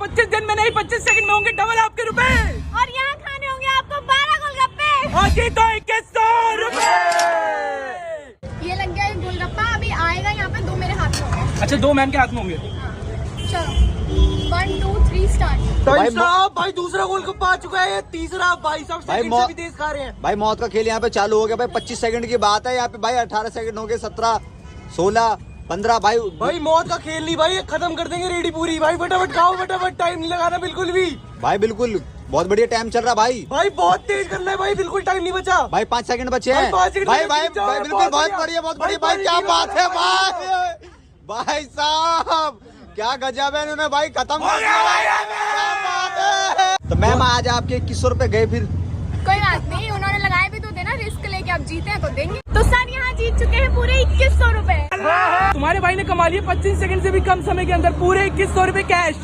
25 दिन में नहीं 25 सेकंड में होंगे डबल आपके रुपए। और यहाँ खाने होंगे आपको 12 गोलगप्पे। और जीतो 2100 रुपए। ये लग गया एक गोलगप्पा, अभी आएगा यहाँ पे 2 मेरे हाथ में होंगे। अच्छा 2 मैम के हाथ में होंगे। चलो 1 2 3 स्टार्ट। भाई दूसरा गोलगप्पा आ चुका है, ये तीसरा भाई साहब सेकंड से भी तेज खा रहे हैं। भाई मौत का खेल यहाँ पे चालू हो गया भाई। 25 सेकंड की बात है यहाँ पे भाई। 18 सेकंड हो गए, 17 16 15 भाई मौत का खेल नहीं भाई, ये खत्म कर देंगे रेडी पूरी। भाई फटाफट खाओ, फटाफट, टाइम नहीं लगाना बिल्कुल भी भाई। बिल्कुल बहुत बढ़िया टाइम चल रहा भाई। भाई बहुत तेज करना है भाई, बिल्कुल टाइम नहीं बचा। भाई 5 सेकंड बचे हैं भाई। बिल्कुल बहुत बढ़िया भाई। क्या बात है भाई, भाई साहब क्या गजब है, इन्होंने भाई खत्म कर दिया। क्या बात है। तो मैम आज आपके 2100 रुपए गए फिर। कोई बात नहीं, उन्होंने लगाए भी तो थे ना, रिस्क लेके आप जीते हैं तो देंगे। तो सर यहाँ जीत चुके हैं पूरे 2100 रुपए। तुम्हारे भाई ने कमा लिए 25 सेकंड से भी कम समय के अंदर पूरे 2100 रुपए कैश।